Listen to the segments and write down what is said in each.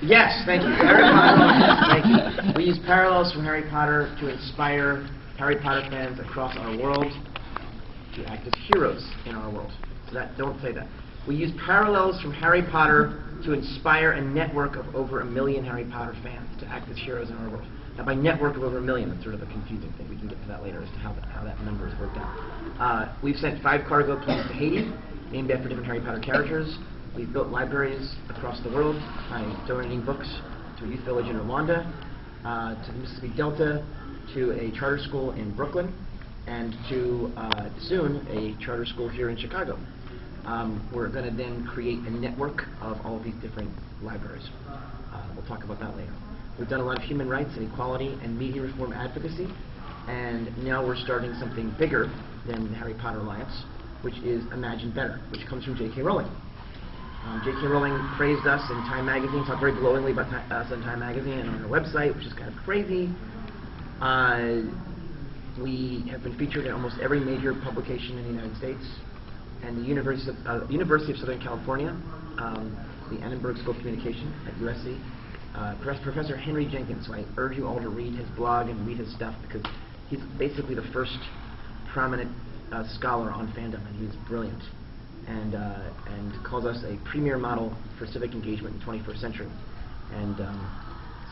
Yes, thank you. Harry Potter. Thank you. We use parallels from Harry Potter to inspire Harry Potter fans across our world to act as heroes in our world. So don't say that. We use parallels from Harry Potter to inspire a network of over 1 million Harry Potter fans to act as heroes in our world. Now, by network of over 1 million, that's sort of a confusing thing. We can get to that later as to how that number is worked out. We've sent 5 cargo planes to Haiti, named after different Harry Potter characters. We've built libraries across the world by donating books to a youth village in Rwanda, to the Mississippi Delta, to a charter school in Brooklyn, and to, soon, a charter school here in Chicago. We're going to then create a network of all of these different libraries. We'll talk about that later. We've done a lot of human rights and equality and media reform advocacy, and now we're starting something bigger than the Harry Potter Alliance, which is Imagine Better, which comes from J.K. Rowling. J.K. Rowling praised us in Time Magazine, talked very glowingly about us on Time Magazine and on our website, which is kind of crazy. We have been featured in almost every major publication in the United States, and the University of Southern California, the Annenberg School of Communication at USC, Professor Henry Jenkins, so I urge you all to read his blog and read his stuff, because he's basically the first prominent scholar on fandom, and he's brilliant. And calls us a premier model for civic engagement in the 21st century. And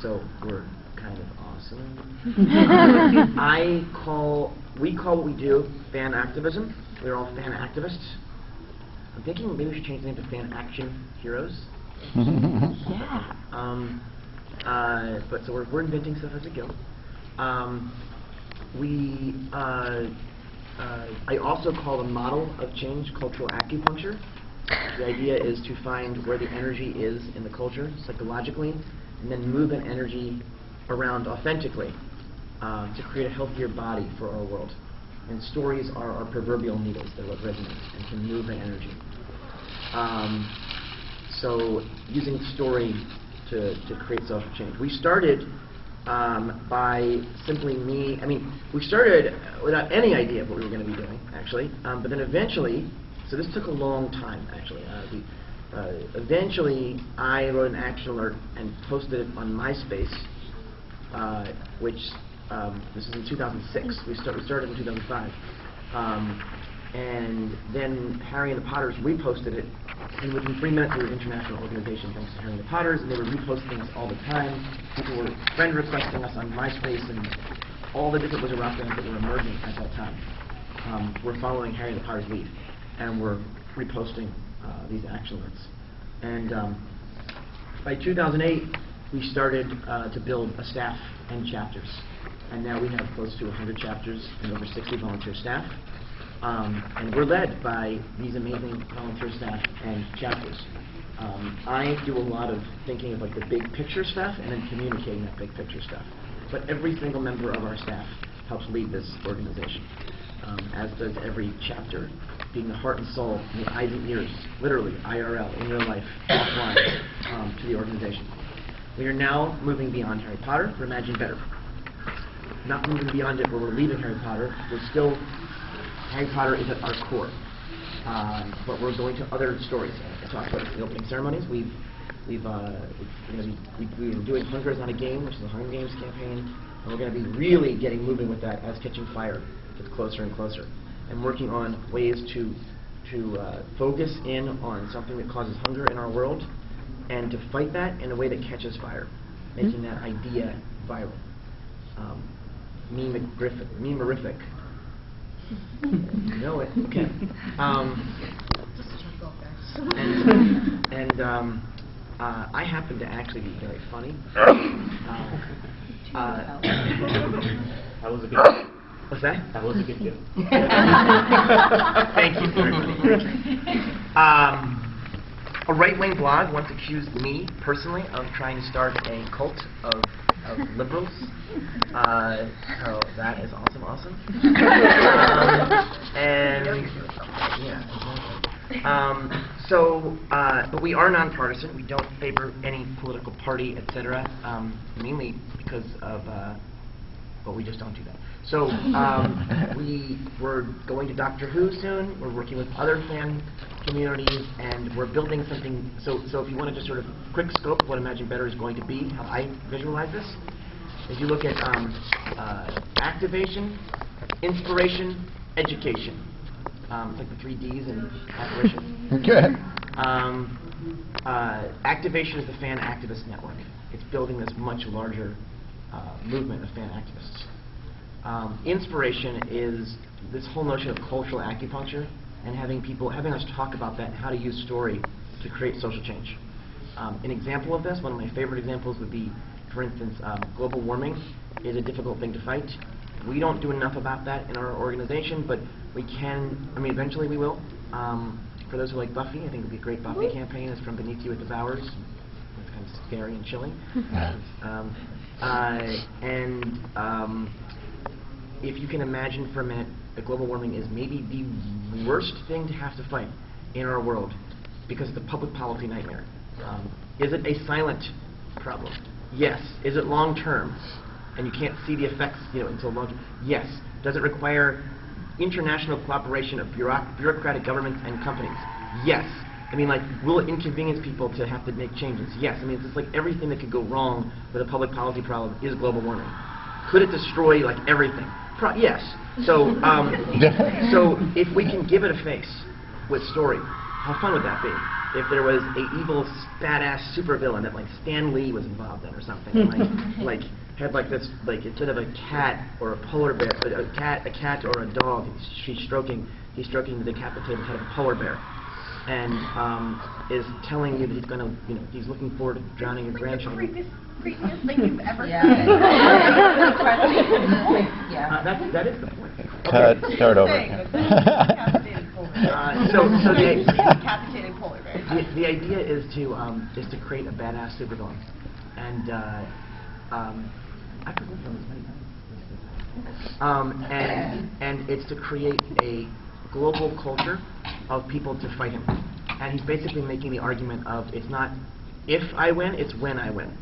so we're kind of awesome. We call what we do fan activism. We're all fan activists. I'm thinking maybe we should change the name to Fan Action Heroes. Yeah. But so we're inventing stuff as we go. I also call the model of change cultural acupuncture. The idea is to find where the energy is in the culture psychologically, and then move that energy around authentically to create a healthier body for our world. And stories are our proverbial needles. They're what resonate and can move the energy. So using story to create social change. We started by simply we started without any idea of what we were going to be doing, actually. But then eventually, so this took a long time, actually. Eventually, I wrote an action alert and posted it on MySpace, which this is in 2006. We started in 2005. And then Harry and the Potters reposted it, and within 3 minutes we were an international organization thanks to Harry and the Potters, and they were reposting us all the time. People were friend requesting us on MySpace, and all the different Wizard Rock bands that were emerging at that time were following Harry and the Potters' lead, and were reposting these action alerts. And by 2008, we started to build a staff and chapters, and now we have close to 100 chapters and over 60 volunteer staff. And we're led by these amazing volunteer staff and chapters. I do a lot of thinking of like the big picture stuff and then communicating that big picture stuff. But every single member of our staff helps lead this organization, as does every chapter, being the heart and soul, and the eyes and ears, literally IRL, in real life, offline, to the organization. We are now moving beyond Harry Potter for Imagine Better. Not moving beyond it where we're leaving Harry Potter. We're still Harry Potter is at our core, but we're going to other stories. I talked about the opening ceremonies. We were doing Hunger is Not a Game, which is the Hunger Games campaign, and we're going to be really getting moving with that as Catching Fire gets closer and closer, and working on ways to focus in on something that causes hunger in our world, and to fight that in a way that catches fire, making that idea viral. Meme-erific. You know it. Okay. I happen to actually be very funny. That was a good joke. What's that? That was a good joke. Thank you very much. A right-wing blog once accused me personally of trying to start a cult of liberals. So that is awesome. But we are nonpartisan. We don't favor any political party, etc. Mainly because of, but we just don't do that. So we're going to Doctor Who soon. We're working with other fan communities, and we're building something. So if you want to just sort of quick scope of what Imagine Better is going to be, how I visualize this, is you look at activation, inspiration, education. It's like the 3 Ds in operation. Okay. Activation is the Fan Activist Network. It's building this much larger movement of fan activists. Inspiration is this whole notion of cultural acupuncture and having us talk about that and how to use story to create social change. An example of this, one of my favorite examples would be, for instance, global warming is a difficult thing to fight. We don't do enough about that in our organization, but we can, eventually we will. For those who like Buffy, I think it would be a great Buffy campaign. It's From Beneath You It Devours. It's kind of scary and chilling. If you can imagine for a minute that global warming is maybe the worst thing to have to fight in our world because it's a public policy nightmare. Is it a silent problem? Yes. Is it long-term? And you can't see the effects until long-term? Yes. Does it require international cooperation of bureaucratic governments and companies? Yes. Will it inconvenience people to have to make changes? Yes. It's just like everything that could go wrong with a public policy problem is global warming. Could it destroy everything? Yes. So, so if we can give it a face with story, how fun would that be? If there was a evil, badass supervillain that Stan Lee was involved in or something, had this, instead of a cat or a polar bear, a cat or a dog, he's stroking the decapitated head of a polar bear, and is telling you that he's going to, he's looking forward to drowning your grandchildren. Creepiest thing you've ever seen. That is the point. Start over. Decapitated polar bear. The idea is to create a badass supervillain, and I could live on this many times. And it's to create a global culture of people to fight him. And he's basically making the argument of it's not if I win, it's when I win.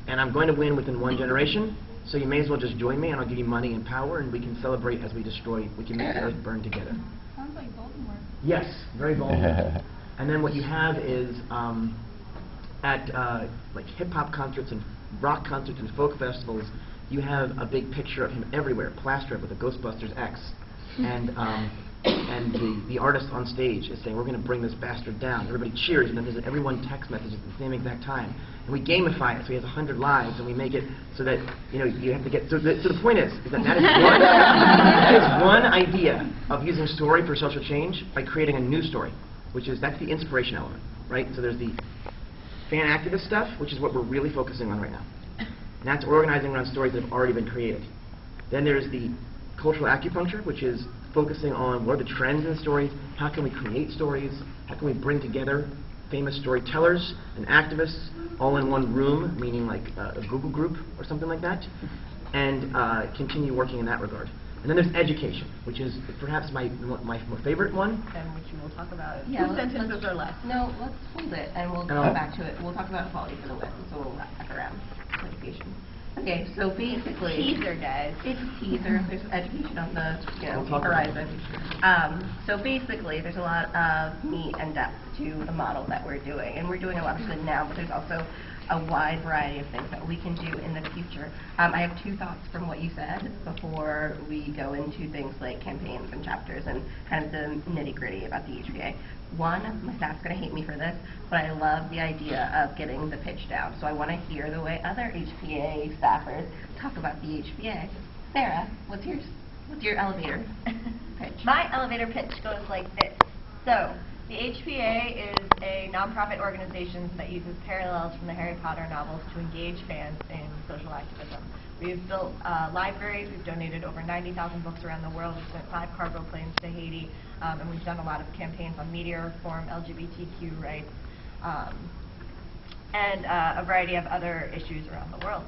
And I'm going to win within one generation, so you may as well just join me and I'll give you money and power and we can celebrate as we destroy, we can make the earth burn together. Sounds like Voldemort. Yes, very Voldemort. And then what you have is at hip-hop concerts and rock concerts and folk festivals, you have a big picture of him everywhere, plastered with a Ghostbusters X. And the artist on stage is saying, we're going to bring this bastard down. Everybody cheers, and then there's everyone text messages at the same exact time. And we gamify it so he has 100 lives, and we make it so that, you have to get... So the point is that that is one idea of using story for social change by creating a new story, that's the inspiration element, right? So there's the fan activist stuff, which is what we're really focusing on right now. And that's organizing around stories that have already been created. Then there's the cultural acupuncture, which is focusing on what are the trends in stories, how can we create stories, how can we bring together famous storytellers and activists all in one room, meaning like a Google group or something like that, and continue working in that regard. And then there's education, which is perhaps my favorite one. And which we'll talk about. Yeah, 2 sentences or less. No, let's hold it, and we'll come back to it. We'll talk about equality for the win, so we'll wrap back around education. Okay, so basically... Teaser, guys. It's a teaser. There's education on the horizon. So basically, there's a lot of meat and depth to the model that we're doing. And we're doing a lot of good now, but there's also a wide variety of things that we can do in the future. I have 2 thoughts from what you said before we go into things like campaigns and chapters and kind of the nitty-gritty about the HPA. One, my staff's going to hate me for this, but I love the idea of getting the pitch down. So I want to hear the way other HPA staffers talk about the HPA. Sarah, what's your elevator pitch? My elevator pitch goes like this. So, the HPA is a nonprofit organization that uses parallels from the Harry Potter novels to engage fans in social activism. We've built libraries, we've donated over 90,000 books around the world, we've sent 5 cargo planes to Haiti, and we've done a lot of campaigns on media reform, LGBTQ rights, and a variety of other issues around the world.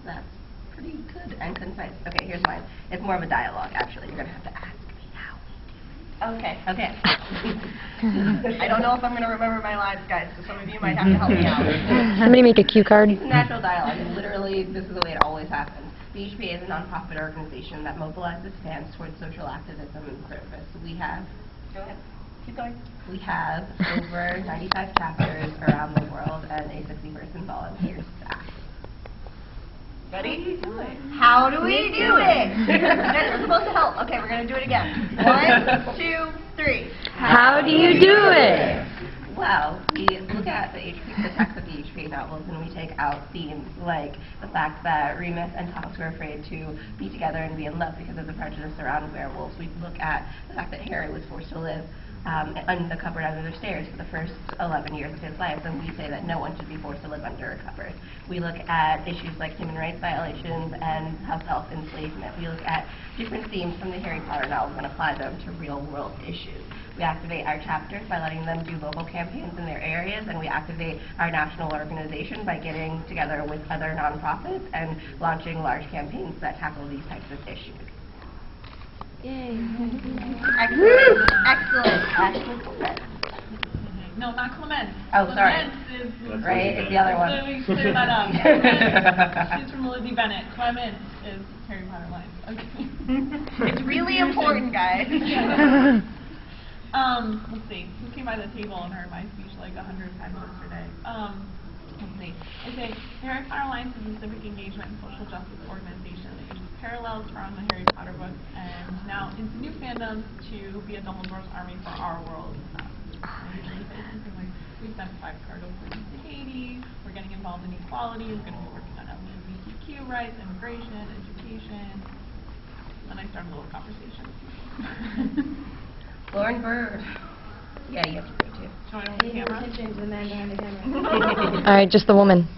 That's pretty good and concise. Okay, here's mine. It's more of a dialogue, actually. You're going to have to ask me how we do it. Okay. Okay. I don't know if I'm going to remember my lines, guys, so some of you might have to help me out. Somebody make a cue card. It's natural dialogue, and literally, this is the way it always happens. The HPA is a nonprofit organization that mobilizes fans towards social activism and service. We have, Go ahead. Keep going. we have over 95 chapters around the world and a 60-person volunteer staff. Ready? How do we do it? You guys are supposed to help. Okay, we're going to do it again. 1, 2, 3. How do you do it? Well, we look at the text of the HPA novels, and we take out themes like the fact that Remus and Tonks were afraid to be together and be in love because of the prejudice around werewolves. We look at the fact that Harry was forced to live under the cupboard under the stairs for the first 11 years of his life, and we say that no one should be forced to live under a cupboard. We look at issues like human rights violations and house elf enslavement. We look at different themes from the Harry Potter novels and apply them to real-world issues. We activate our chapters by letting them do local campaigns in their areas, and we activate our national organization by getting together with other nonprofits and launching large campaigns that tackle these types of issues. Excellent. Excellent. No, not Clement. Oh, sorry. Clement is Right, it's the other one. Let me clear that up. Clement, she's from Lizzie Bennett. Clement is Harry Potter lines. Okay. It's really important, guys. Let's see. Who came by the table and heard my speech like 100 times yesterday? Let's see. I say Harry Potter Alliance is a civic engagement and social justice organization that uses parallels from the Harry Potter books and now into new fandoms to be a Dumbledore's army for our world. We sent 5 cargo planes to Haiti. We're getting involved in equality. We're going to be working on LGBTQ rights, immigration, education. And I started a little conversation. Lauren Bird. Yeah, you have to go too. Join on the camera. All right, just the woman.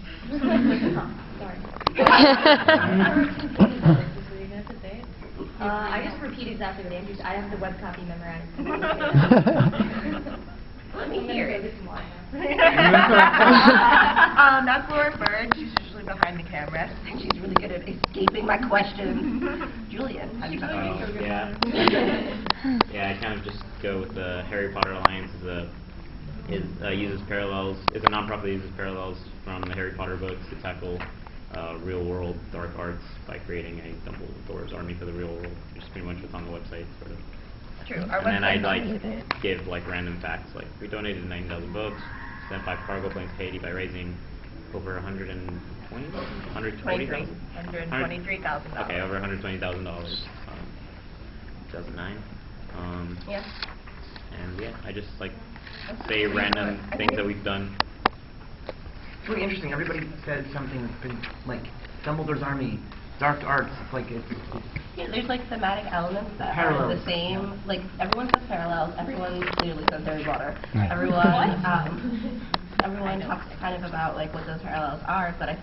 I just repeat exactly what Andrew said. I have the web copy memorized. Let me hear it. That's Lauren Bird. She's usually behind the camera. And she's really good at escaping my questions. Julian, how do you Yeah. Yeah, I kind of just go with the Harry Potter Alliance uses parallels. It's a nonprofit that uses parallels from the Harry Potter books to tackle real world dark arts by creating a Dumbledore's army for the real world, which is pretty much what's on the website, sort of. True. And then I'd like give like random facts, like we donated 9,000 books, sent 5 cargo planes to Haiti by raising over 123,000. $123,000. Okay, over $120,000. 2009. Yeah. And yeah, I just like say random things that we've done. It's really interesting. Everybody said something that's been like Dumbledore's Army, dark arts. It's like Yeah, there's like thematic elements that are Parallels. the same. Like everyone says parallels. Everyone clearly says Harry Potter. Right. Everyone talks kind of about like what those parallels are, but I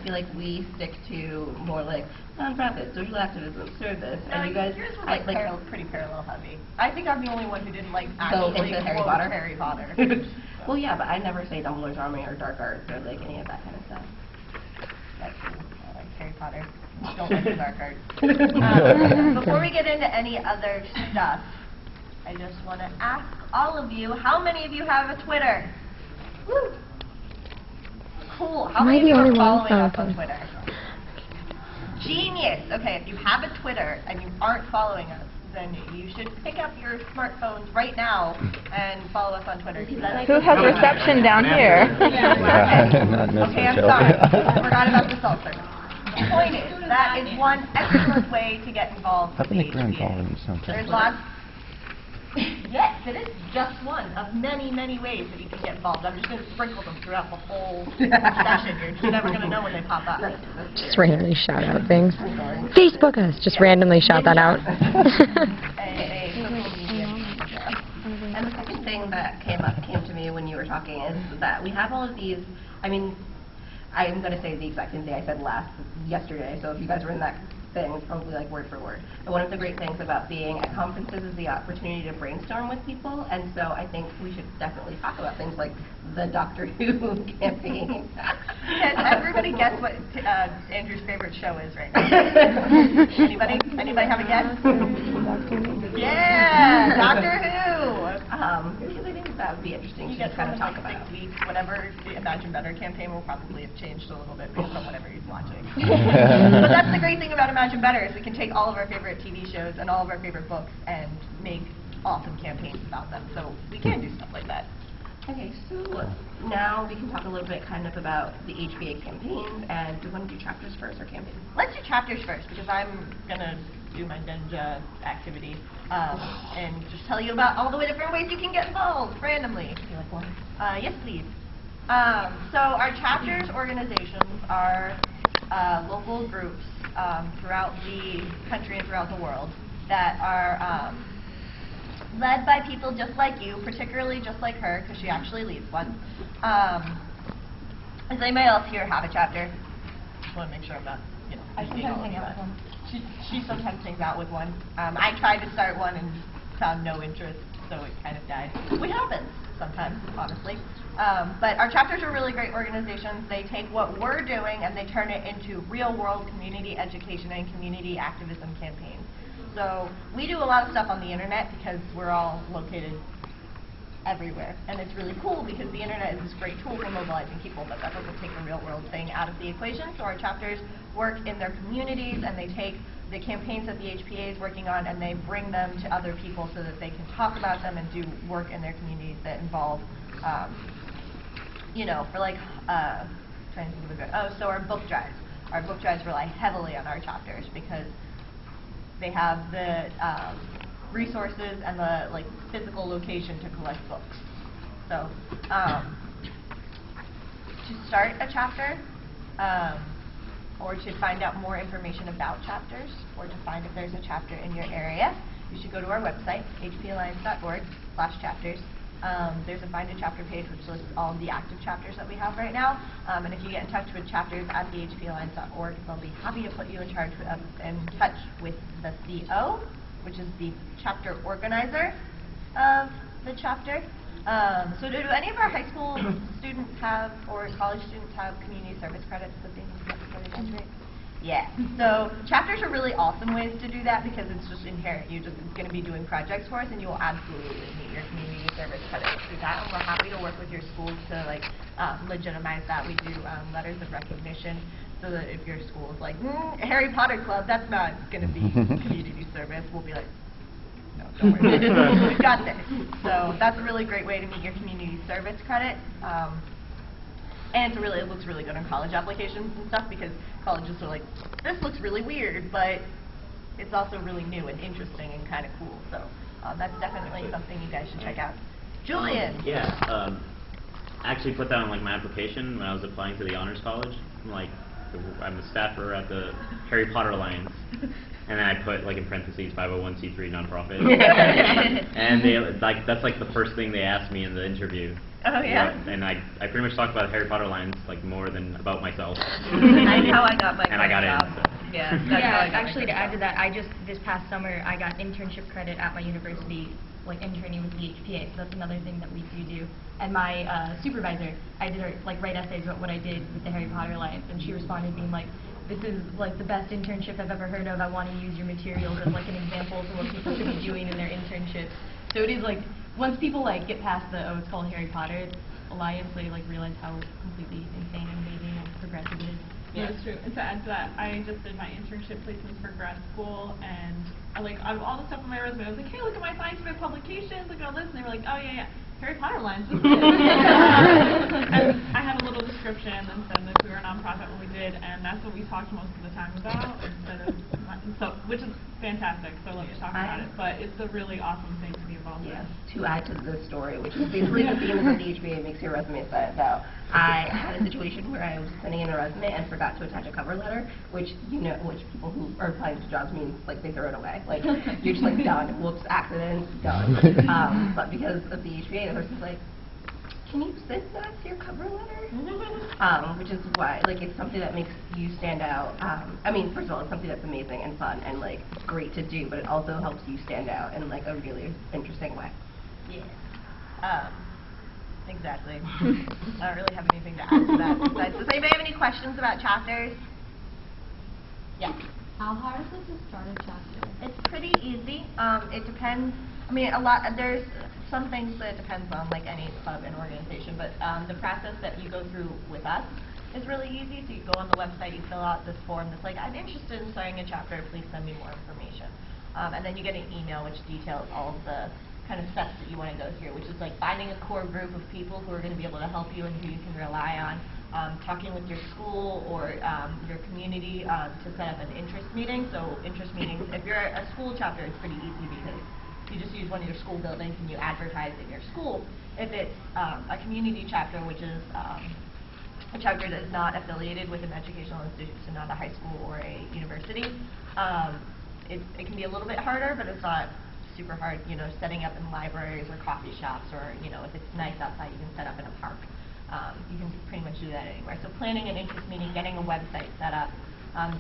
feel like we stick to more like nonprofit, social activism, service, No, and you guys yours was pretty parallel heavy. I think I'm the only one who didn't like actually into Harry quote Potter? Harry Potter. Well, yeah, but I never say Dumbledore's Army or dark arts or like any of that kind of stuff. That's cool. I like Harry Potter. Don't like the dark arts. Before we get into any other stuff, I just want to ask all of you, how many of you have a Twitter? Woo! Cool. How Am I many of the you are only one? following us Oh, on okay. Twitter? Genius. Okay, if you have a Twitter and you aren't following us, then you should pick up your smartphones right now and follow us on Twitter. Who has reception down here? Okay, I'm sorry. I forgot about the seltzer. The point is, that is one excellent way to get involved with the HPA. There's lots. Yes, it is just one of many, many ways that you can get involved. I'm just going to sprinkle them throughout the whole session. You're just never going to know when they pop up. Just randomly shout out things. Facebook us. Just randomly shout that out. A social media. And the second thing that came to me when you were talking is that we have all of these. I mean, I'm going to say the exact same thing I said yesterday. So if you guys were in that thing, it's probably like word for word. But one of the great things about being at conferences is the opportunity to brainstorm with people. And so I think we should definitely talk about things like the Doctor Who campaign. Can everybody guess what Andrew's favorite show is right now? Anybody? Anybody have a guess? Yeah, Doctor Who. that would be interesting to just kind of talk about. 6 weeks, whatever the Imagine Better campaign will probably have changed a little bit based on whatever he's watching. But that's the great thing about Imagine Better is we can take all of our favorite TV shows and all of our favorite books and make awesome campaigns about them. So we can do stuff like that. Okay, so now we can talk a little bit kind of about the HBA campaigns, and do you want to do chapters first or campaigns? Let's do chapters first because I'm going to do my ninja activity and just tell you about all the different ways you can get involved randomly. Do you like one? Yes, please. So our chapters organizations are local groups throughout the country and throughout the world that are led by people just like you, particularly just like her, because she actually leads one. Does anybody else here have a chapter? Just want to make sure I'm not, you know, I repeating sometimes all of hang out that. with one. She sometimes hangs out with one. I tried to start one and found no interest, so it kind of died. Which happens sometimes, honestly. But our chapters are really great organizations. They take what we're doing and they turn it into real-world community education and community activism campaigns. So we do a lot of stuff on the internet because we're all located everywhere. And it's really cool because the internet is this great tool for mobilizing people, but that doesn't take the real world thing out of the equation. So our chapters work in their communities and they take the campaigns that the HPA is working on and they bring them to other people so that they can talk about them and do work in their communities that involve, you know, for like, trying to think of a good, so our book drives. Our book drives rely heavily on our chapters because they have the resources and the like physical location to collect books. So to start a chapter, or to find out more information about chapters, or to find if there's a chapter in your area, you should go to our website, hpalliance.org/chapters. There's a Find a Chapter page which lists all of the active chapters that we have right now. And if you get in touch with chapters at the hpalliance.org, they'll be happy to put you in touch with the CO, which is the chapter organizer of the chapter. So do any of our high school students have, or college students have, community service credits that they need to get before they graduate? Yeah. So chapters are really awesome ways to do that because it's just inherent. You're just going to be doing projects for us, and you will absolutely need your community service credits through that. And we're happy to work with your schools to like legitimize that. We do letters of recognition, so that if your school is like Harry Potter Club, that's not going to be community service. We'll be like, no, don't worry, we've got this. So that's a really great way to meet your community service credit. And it looks really good on college applications and stuff because colleges are like, this looks really weird, but it's also really new and interesting and kind of cool. So that's definitely something you guys should check out. Julian. I actually put that on like my application when I was applying to the Honors College. I'm a staffer at the Harry Potter Alliance. And then I put like in parentheses 501c3 nonprofit. And they that's like the first thing they asked me in the interview. Oh yeah. And I pretty much talked about Harry Potter Alliance like more than about myself. That's how I got my and I got job. in. So. Yeah. That's how I Yeah, got my actually to first add to job. that, this past summer I got internship credit at my university, like interning with the HPA, so that's another thing that we do. And my supervisor, I did her like write essays about what I did with the Harry Potter Alliance, and she responded being like, this is like the best internship I've ever heard of. I want to use your materials as like an example of what people should be doing in their internships. So it is like, once people like get past the, it's called Harry Potter Alliance, they like realize how completely insane and amazing and progressive it is. Yeah, it's true. And to add to that, I just did my internship placements for grad school, and like out of all the stuff on my resume, I was like, hey, look at my scientific publications, look at all this, and they were like, oh yeah, Harry Potter Alliance. This is it. And I had a little description and said that we were a nonprofit when we did, and that's what we talked most of the time about, instead of which is fantastic. So I love to talk about it, but it's a really awesome thing to be involved Yeah. with. To add to the story, which is basically the theme of the HBA makes your resume stand out. I had a situation where I was sending in a resume and forgot to attach a cover letter, which people who are applying to jobs means like they throw it away. Like you're just like done. Whoops, accident, done. But because of the HBA, the person's like, can you send that to your cover letter? Which is why, like, it's something that makes you stand out. I mean, first of all, it's something that's amazing and fun and, like, great to do, but it also helps you stand out in, like, a really interesting way. Yeah. Exactly. I don't really have anything to add to that. Does anybody have any questions about chapters? Yeah. How hard is it to start a chapter? It's pretty easy. It depends I mean, there's some things that it depends on, like any club and organization, but the process that you go through with us is really easy. So you go on the website, you fill out this form that's like, I'm interested in starting a chapter, please send me more information. And then you get an email which details all of the kind of steps that you want to go through, which is like finding a core group of people who are going to be able to help you and who you can rely on, talking with your school or your community to set up an interest meeting. So interest meetings, if you're a school chapter, it's pretty easy because you just use one of your school buildings and you advertise in your school. If it's a community chapter, which is a chapter that is not affiliated with an educational institution, so not a high school or a university, it can be a little bit harder, but it's not super hard, you know, setting up in libraries or coffee shops, or, you know, if it's nice outside, you can set up in a park. You can pretty much do that anywhere. So planning an interest meeting, getting a website set up.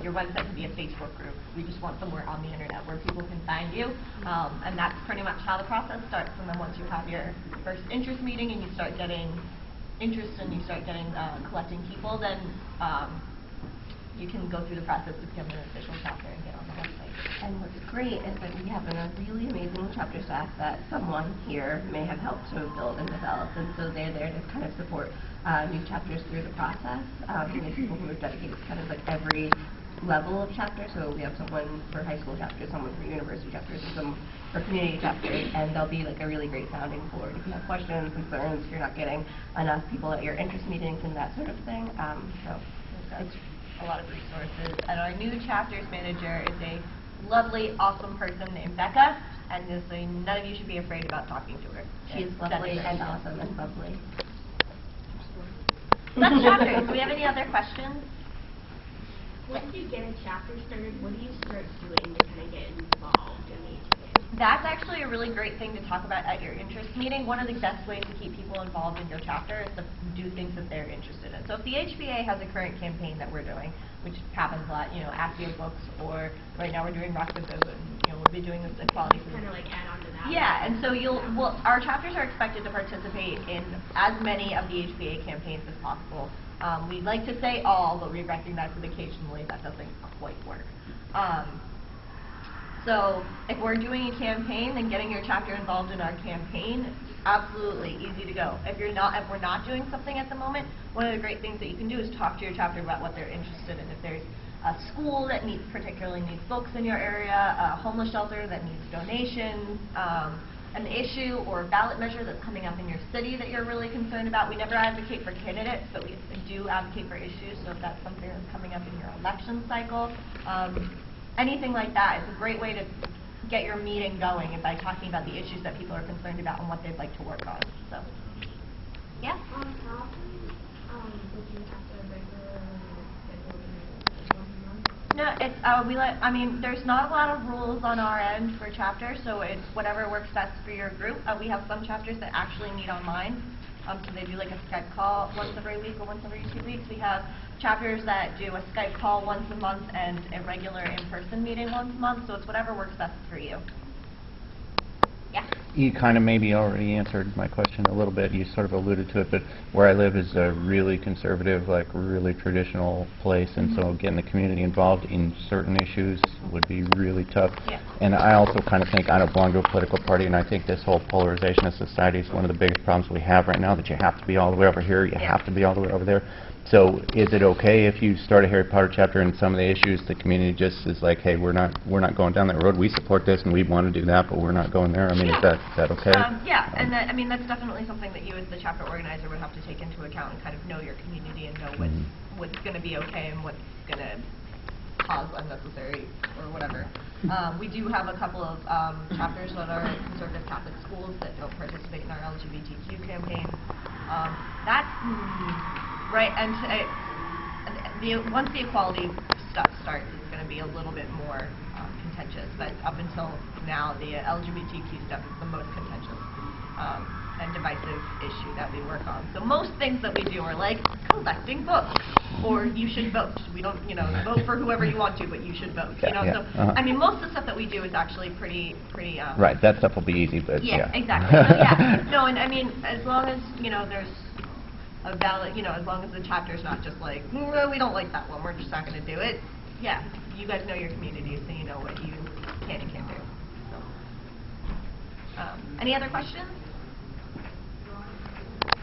Your website can be a Facebook group. We just want somewhere on the internet where people can find you. And that's pretty much how the process starts. And then once you have your first interest meeting and you start getting interest and you start getting collecting people, then you can go through the process to become an official chapter and get on the website. And what's great is that we have a really amazing chapter staff that someone here may have helped to build and develop, and so they're there to kind of support new chapters through the process. We have people who are dedicated to kind of like every level of chapter, so we have someone for high school chapters, someone for university chapters, and some for community chapters, and they'll be like a really great sounding board if you have questions, concerns, if you're not getting enough people at your interest meetings and that sort of thing. So it's a lot of resources. And our new chapters manager is a lovely, awesome person named Becca, and so none of you should be afraid about talking to her. she is lovely and awesome and lovely. That's chapters. Do we have any other questions? Once you get a chapter started, what do you start doing to kind of get involved in the HPA? That's actually a really great thing to talk about at your interest meeting. One of the best ways to keep people involved in your chapter is to do things that they're interested in. So if the HPA has a current campaign that we're doing, which happens a lot, you know, Accio Books, or right now we're doing Rockford Goes, and you know, we'll be doing this equality. Kind of like add on to that. Yeah, and so our chapters are expected to participate in as many of the HPA campaigns as possible. We'd like to say all, but we recognize that occasionally that doesn't quite work. So if we're doing a campaign, then getting your chapter involved in our campaign, absolutely easy to go. If we're not doing something at the moment, one of the great things that you can do is talk to your chapter about what they're interested in. If there's a school that particularly needs books in your area, a homeless shelter that needs donations, an issue or ballot measure that's coming up in your city that you're really concerned about. We never advocate for candidates, but we do advocate for issues. So if that's something that's coming up in your election cycle, anything like that is a great way to get your meeting going, and by talking about the issues that people are concerned about and what they'd like to work on. So, yeah. How often would you have to regularly schedule meetings? Once a month? No, it's I mean, there's not a lot of rules on our end for chapters, so it's whatever works best for your group. We have some chapters that actually meet online. So they do like a Skype call once every week or once every 2 weeks. We have chapters that do a Skype call once a month and a regular in-person meeting once a month, so it's whatever works best for you. Yeah? You kind of maybe already answered my question a little bit. You sort of alluded to it, but where I live is a really conservative, like really traditional place, and so getting the community involved in certain issues would be really tough. Yeah. And I also kind of think I don't belong to a political party, and I think this whole polarization of society is one of the biggest problems we have right now, that you have to be all the way over here, you have to be all the way over there. So is it okay if you start a Harry Potter chapter and some of the issues the community just is like, hey, we're not going down that road, we support this and we want to do that, but we're not going there? I mean, is that okay? Yeah, and I mean, that's definitely something that you as the chapter organizer would have to take into account and kind of know your community and know what's going to be okay and what's going to cause unnecessary or whatever. We do have a couple of chapters that are conservative Catholic schools that don't participate in our LGBTQ campaign. That's right, and once the equality stuff starts, it's going to be a little bit more contentious. But up until now, the LGBTQ stuff is the most contentious and divisive issue that we work on. So most things that we do are like collecting books, or you should vote. We don't, vote for whoever you want to, but you should vote. So I mean, most of the stuff that we do is actually pretty. Right, that stuff will be easy, but yeah. Exactly. But yeah, no, and I mean, as long as there's a valid, as long as the chapter's not just like, no, we don't like that one, we're just not going to do it. Yeah, you guys know your community, so you know what you can and can't do. So. Any other questions?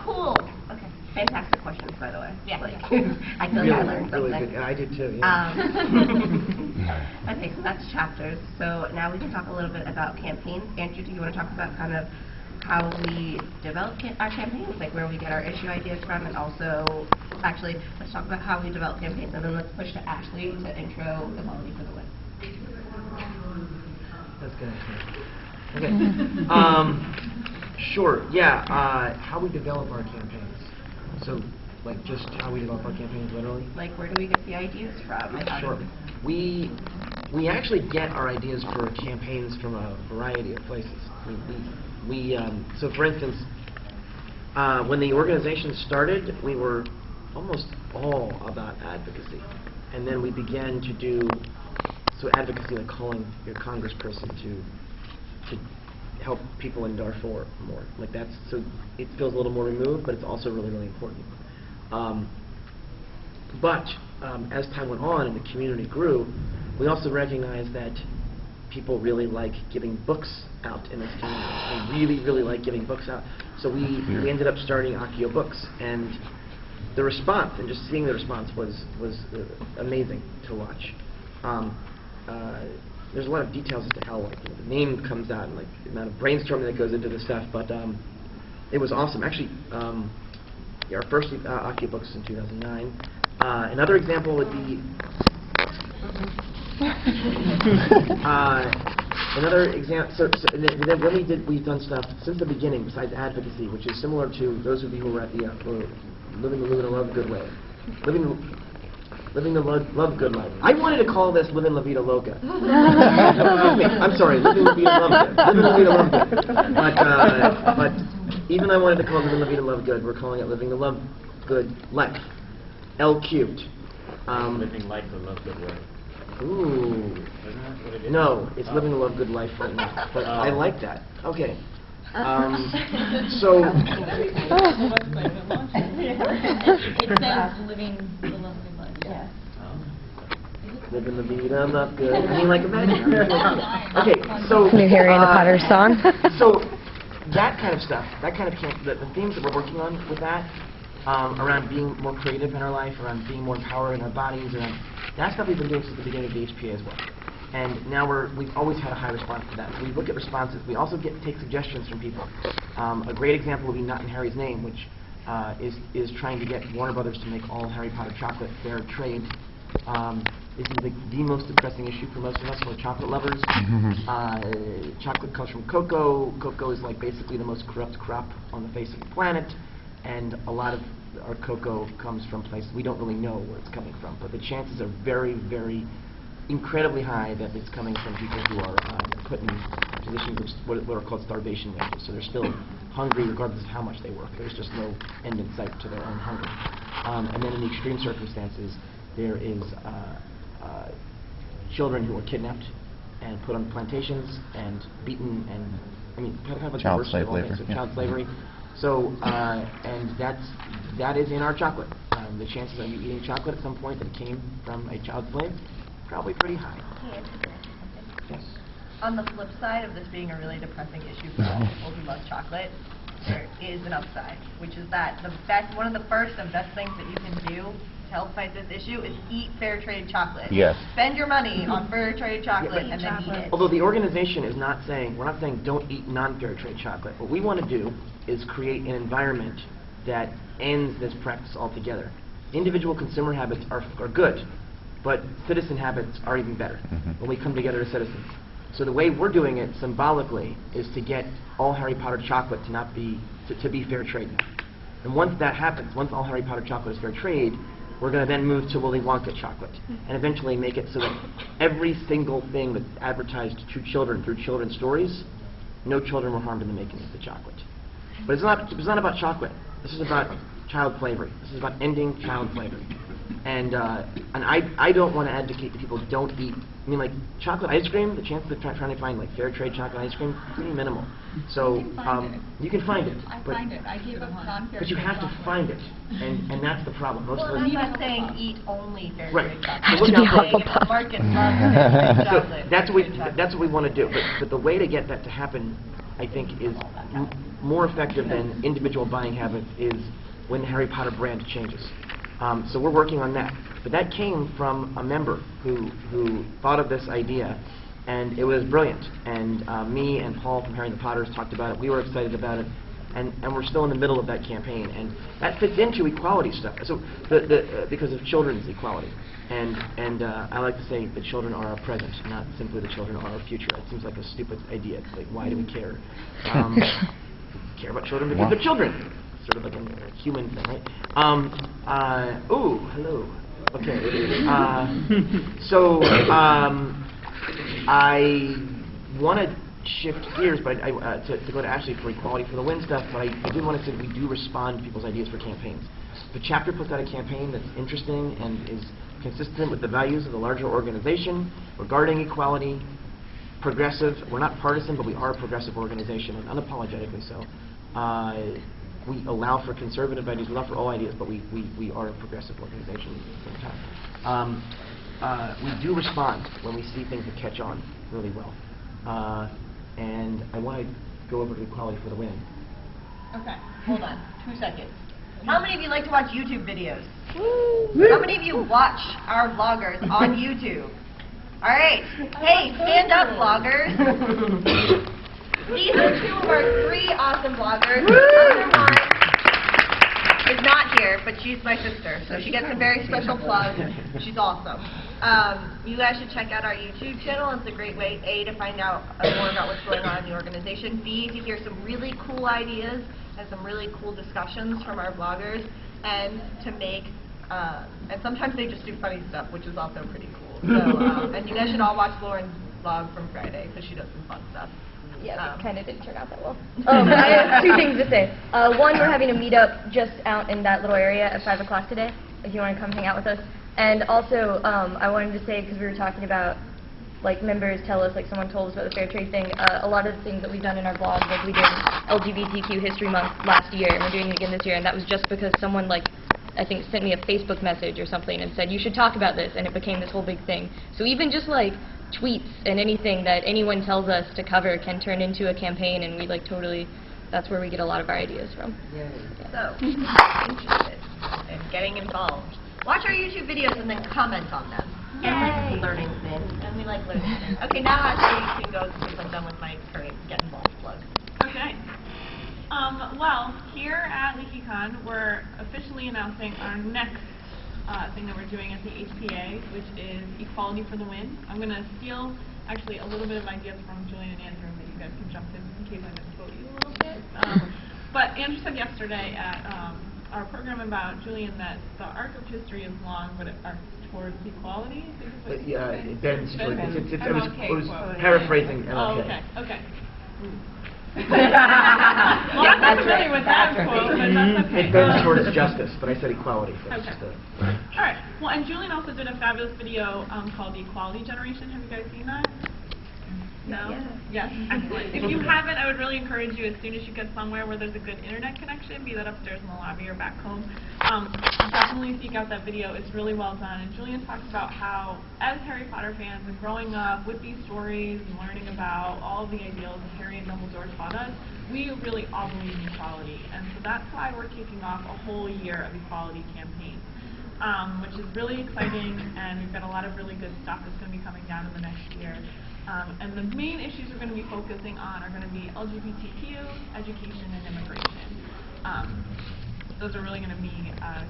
Cool. Okay. Fantastic questions, by the way. Yeah. Like, I feel like I learned something. Really good. Yeah, I did too. Yeah. Okay, so that's chapters. So now we can talk a little bit about campaigns. Andrew, do you want to talk about kind of how we develop our campaigns, like where we get our issue ideas from, and also, actually, let's talk about how we develop campaigns, and then let's push to Ashley to intro Equality for the Win. That's good. Okay. Sure. Yeah. How we develop our campaigns. So, like, just how we develop our campaigns, literally. Like, where do we get the ideas from? Like, how do Sure. We actually get our ideas for campaigns from a variety of places. So for instance, when the organization started, we were almost all about advocacy, and then we began to do advocacy, like calling your congressperson to help people in Darfur more. Like that's so it feels a little more removed, but it's also really, really important. But as time went on and the community grew, we also recognized that people really like giving books out in this community. They really, really like giving books out. So we ended up starting Accio Books, and the response, and just seeing the response was amazing to watch. There's a lot of details as to how the name comes out and like the amount of brainstorming that goes into this stuff, but it was awesome. Actually, our first Accio Books in 2009. Another example would be another example. So then we've done stuff since the beginning besides advocacy, which is similar to those of you who were at the Living the Love Good Way. Living the Love Good Life. I wanted to call this Living La Vida Loca. I'm sorry, Living La Vida Love Good. Living La Vida Love Good. But even I wanted to call it Living La Vida Love Good, we're calling it Living the Love Good Life. L cubed. Living life the love good way. Ooh. Isn't that what it is? No, it's Living the Love Good Life right now. But I like that. Okay. So. It says living the love good life. Yeah. Living the vida, love good. I mean, like, imagine. Okay, so. New Harry and the Potter song. So, that kind of stuff, that kind of the themes that we're working on with that, around being more creative in our life, around being more empowered in our bodies, around that stuff we've been doing since the beginning of the HPA as well. And now we've always had a high response to that. So we look at responses. We also take suggestions from people. A great example would be Not in Harry's Name, which is trying to get Warner Brothers to make all Harry Potter chocolate fair trade. This is the most depressing issue for most of us who are chocolate lovers. Chocolate comes from cocoa. Cocoa is like basically the most corrupt crop on the face of the planet, and a lot of our cocoa comes from places we don't really know where it's coming from. But the chances are very, very incredibly high that it's coming from people who are put in positions of what are called starvation wages. So they're still hungry regardless of how much they work. There's just no end in sight to their own hunger. And then in the extreme circumstances, there is children who are kidnapped and put on plantations and beaten and, I mean, kind of like Child the worst slave of all labor, things, yeah. child slavery. So, and that is in our chocolate. The chances of you eating chocolate at some point that came from a child slave, probably pretty high. Yes. On the flip side of this being a really depressing issue for all people who love chocolate, there is an upside, which is that one of the first and best things that you can do to help fight this issue is eat fair trade chocolate. Yes. Spend your money on fair trade chocolate and then eat it. Although the organization is not saying, we're not saying don't eat non-fair trade chocolate. What we want to do is create an environment that ends this practice altogether. Individual consumer habits are good, but citizen habits are even better when we come together as citizens. So the way we're doing it symbolically is to get all Harry Potter chocolate to not be to be fair trade now. And once that happens, once all Harry Potter chocolate is fair trade, we're going to then move to Willy Wonka chocolate and eventually make it so that every single thing that's advertised to children through children's stories, no children were harmed in the making of the chocolate. But it's not about chocolate. This is about child slavery. This is about ending child slavery. And I don't want to advocate that people don't eat. I mean, like chocolate ice cream, the chances of trying to find like fair trade chocolate ice cream, pretty minimal. So you can find it. I but find it. I gave up non-fair But you have to find it, and that's the problem. Most Well, of I'm us. not saying eat only fair Right. trade chocolate. Has to be Look out for- Hufflepuff. Market loves fair trade So chocolate. that's what we want to do. But the way to get that to happen I think is more effective than individual buying habits is when the Harry Potter brand changes. So we're working on that. But that came from a member who thought of this idea, and it was brilliant. And me and Paul from Harry and the Potters talked about it. We were excited about it. And we're still in the middle of that campaign. And that fits into equality stuff. So because of children's equality. And I like to say the children are our present, not simply the children are our future. It seems like a stupid idea. It's like, why do we care? Care about children because they're children. Sort of like a human thing, right? Ooh, hello. Okay. So I want to shift gears, but to go to Ashley for Equality for the Win stuff. But I do want to say that we do respond to people's ideas for campaigns. The chapter puts out a campaign that's interesting and is consistent with the values of the larger organization regarding equality. Progressive. We're not partisan, but we are a progressive organization, and unapologetically so. We allow for conservative ideas, we allow for all ideas, but we are a progressive organization at the same time. We do respond when we see things that catch on really well. And I want to go over to Equality for the Win. Okay, hold on, 2 seconds. How many of you like to watch YouTube videos? How many of you watch our vloggers on YouTube? All right, hey, stand up, vloggers. These are 2 of our 3 awesome vloggers. Other one is not here, but she's my sister, so she gets a very special plug. She's awesome. You guys should check out our YouTube channel. It's a great way, A, to find out more about what's going on in the organization, B, to hear some really cool ideas and some really cool discussions from our vloggers, and to make, and sometimes they just do funny stuff, which is also pretty cool. So, and you guys should all watch Lauren's vlog from Friday, because she does some fun stuff. Yeah, it kind of didn't turn out that well. I have 2 things to say. One, we're having a meetup just out in that little area at 5 o'clock today, if you want to come hang out with us. And also, I wanted to say, because we were talking about, like, members tell us, like, someone told us about the fair trade thing, a lot of the things that we've done in our blog, like we did LGBTQ History Month last year, and we're doing it again this year, and that was just because someone, like, I think sent me a Facebook message or something and said, you should talk about this, and it became this whole big thing. So even just, like, tweets and anything that anyone tells us to cover can turn into a campaign, and we, like, totally, that's where we get a lot of our ideas from. Yeah. So, interested in getting involved. Watch our YouTube videos and then comment on them. Yay! Learning things. And we like learning things. Okay, now actually you can go since I'm done with my current get involved plug. Okay. Well, here at LeakyCon, we're officially announcing our next thing that we're doing at the HPA, which is Equality for the Win. I'm going to steal, actually, a little bit of ideas from Julian and Andrew that you guys can jump in case I misquote you a little bit. But Andrew said yesterday at our program about Julian that the arc of history is long, but it arcs towards equality. Yeah, Ben's Ben. I was paraphrasing MLK. Oh, okay. Well, that's really what that quote, but that's okay. It bends towards justice, but I said equality. So Okay. All right. Well, and Julian also did a fabulous video called The Equality Generation. Have you guys seen that? No? Yes. Excellent. If you haven't, I would really encourage you, as soon as you get somewhere where there's a good internet connection, be that upstairs in the lobby or back home, definitely seek out that video. It's really well done. And Julian talks about how, as Harry Potter fans and growing up with these stories and learning about all of the ideals that Harry and Dumbledore taught us, we really all believe in equality. And so that's why we're kicking off a whole year of equality campaigns. Which is really exciting, and we've got a lot of really good stuff that's going to be coming down in the next year. And the main issues we're going to be focusing on are going to be LGBTQ, education, and immigration. Those are really going to be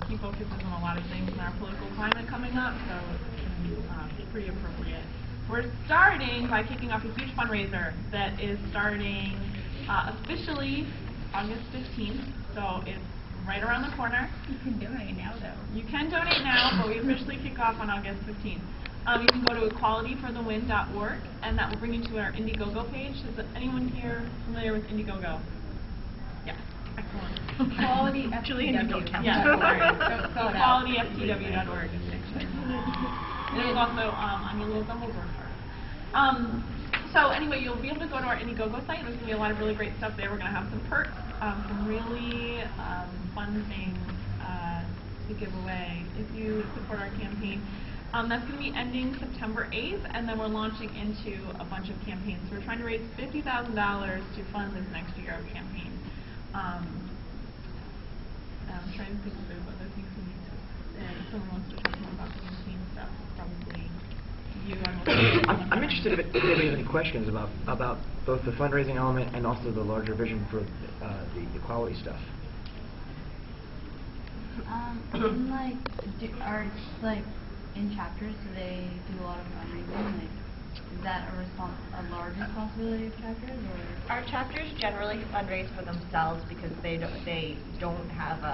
key focuses on a lot of things in our political climate coming up, so it's going to be pretty appropriate. We're starting by kicking off a huge fundraiser that is starting officially August 15th, so it's right around the corner. You can donate now, though. You can donate now, but we officially kick off on August 15th. You can go to equalityforthewin.org, and that will bring you to our Indiegogo page. Is anyone here familiar with Indiegogo? Yes. Excellent. Equality Indiegogo. Yes. Equalityftw.org. And it was also on your little Dumbledore card. So anyway, you'll be able to go to our Indiegogo site, and there's going to be a lot of really great stuff there. We're going to have some perks, some really fun things to give away if you support our campaign. That's going to be ending September 8th, and then we're launching into a bunch of campaigns. So we're trying to raise $50,000 to fund this next year of campaign. I'm trying to think of other things we need to say. If someone wants to talk more about the campaign stuff, probably you. I'm interested if anybody has any questions about both the fundraising element and also the larger vision for the equality stuff. In chapters, do they do a lot of fundraising? Like, is that a large responsibility of chapters, or? Our chapters generally fundraise for themselves because they don't have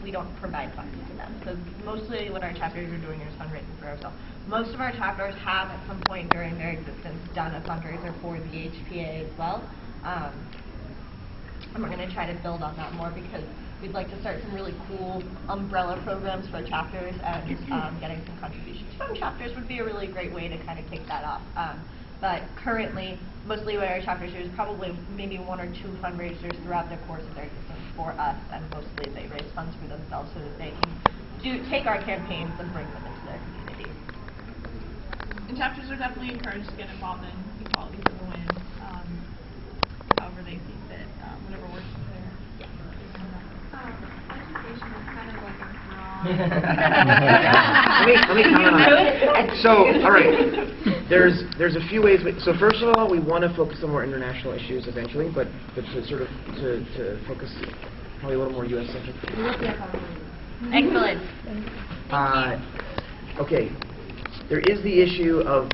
we don't provide funding to them. So mostly what our chapters are doing is fundraising for ourselves. Most of our chapters have at some point during their existence done a fundraiser for the HPA as well. And we're going to try to build on that more because we'd like to start some really cool umbrella programs for chapters, and getting some contributions from chapters would be a really great way to kind of kick that off. But currently, mostly what our chapters do is probably maybe 1 or 2 fundraisers throughout the course of their existence for us, and mostly they raise funds for themselves so that they can take our campaigns and bring them into their communities. And chapters are definitely encouraged to get involved in Equality for the Win, however they see fit, whatever works for their. Education is kind of like a broad. Let me comment on that. So, all right, there's a few ways. So first of all, we want to focus on more international issues eventually, but to sort of to focus probably a little more U.S. centric. Excellent. Okay, there is the issue of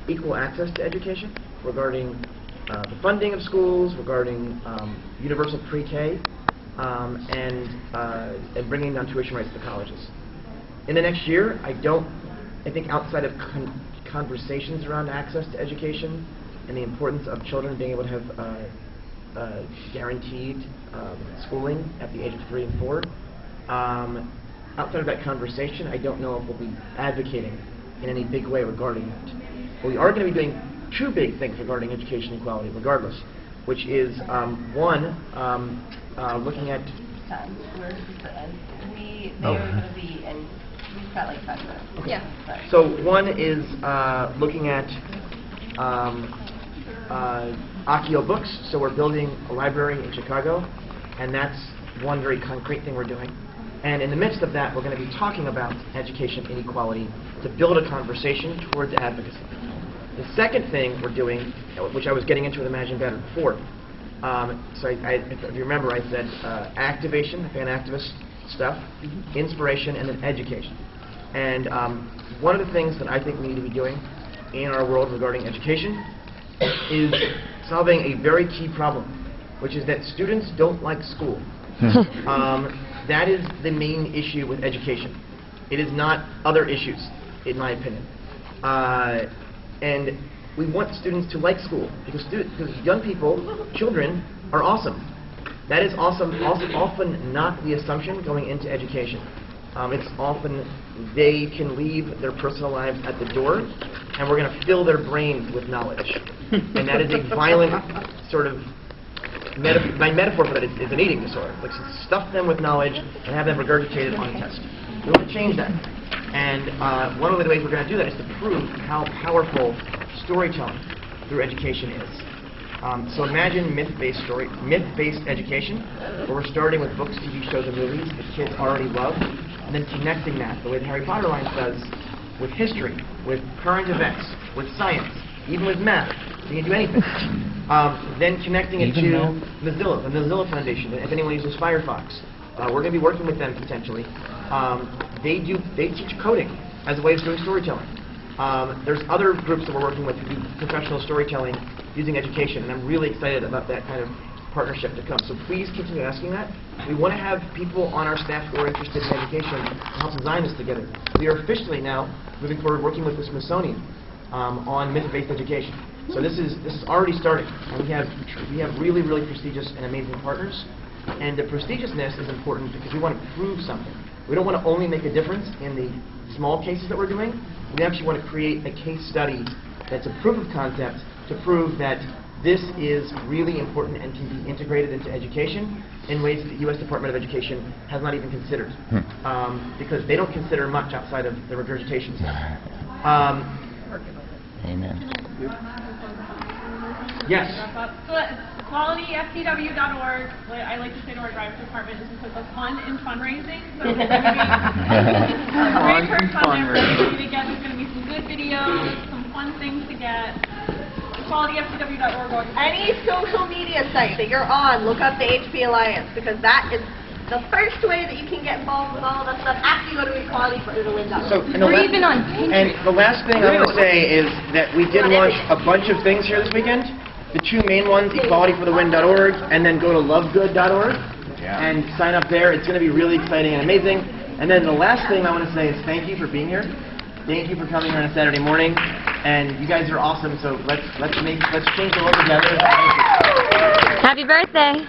equal access to education regarding the funding of schools, regarding universal pre-K. And bringing down tuition rates to colleges. In the next year, I think outside of conversations around access to education and the importance of children being able to have guaranteed schooling at the age of 3 and 4, outside of that conversation, I don't know if we'll be advocating in any big way regarding that. But we are going to be doing 2 big things regarding education equality, regardless, which is one. Looking at. They're going to be, and we've got like 5 minutes. Okay. Yeah. Sorry. So one is looking at Accio Books. So we're building a library in Chicago, and that's one very concrete thing we're doing. And in the midst of that, we're going to be talking about education inequality to build a conversation towards advocacy. The second thing we're doing, which I was getting into with Imagine Better before. So if you remember, I said activation, fan activist stuff, inspiration, and then education. And one of the things that I think we need to be doing in our world regarding education is solving a very key problem, which is that students don't like school. That is the main issue with education. It is not other issues, in my opinion. And we want students to like school because young people, children, are awesome. That is awesome. Also, often not the assumption going into education. It's often they can leave their personal lives at the door, and we're going to fill their brains with knowledge. And that is a violent sort of my metaphor for that is an eating disorder. Like stuff them with knowledge and have them regurgitated on a test. We want to change that. And one of the ways we're going to do that is to prove how powerful storytelling through education is. So imagine myth-based education, where we're starting with books, TV shows, and movies that kids already love, and then connecting that the way the Harry Potter Alliance does with history, with current events, with science, even with math. You can do anything. Then connecting it to Mozilla, the Mozilla Foundation. If anyone uses Firefox, we're going to be working with them potentially. They teach coding as a way of doing storytelling. There's other groups that we're working with who do professional storytelling using education, and I'm really excited about that kind of partnership to come. So please continue asking that. We want to have people on our staff who are interested in education to help design this together. We are officially now moving forward working with the Smithsonian on myth-based education. So this is already starting, and we have really, really prestigious and amazing partners. And the prestigiousness is important because we want to prove something. We don't want to only make a difference in the small cases that we're doing. We actually want to create a case study that's a proof of concept to prove that this is really important and can be integrated into education, in ways that the U.S. Department of Education has not even considered, because they don't consider much outside of the regurgitation stuff. Amen. Yes. So qualityfcw.org, I like to say to our drive department, is because of fun and fundraising. So there's going to be great perks on there for everybody to get. There's going to be some good videos, some fun things to get. qualityfcw.org. Any social media site that you're on, look up the HP Alliance, because that is the first way that you can get involved with all of that stuff after you go to equalityforderlin.org. So, and Or even on Pinterest. And the last thing I want to say is that we did launch a bunch of things here this weekend. The two main ones, equalityforthewin.org, and then go to lovegood.org and sign up there. It's going to be really exciting and amazing. And then the last thing I want to say is thank you for being here. Thank you for coming here on a Saturday morning. And you guys are awesome. So let's change the world together. Happy birthday.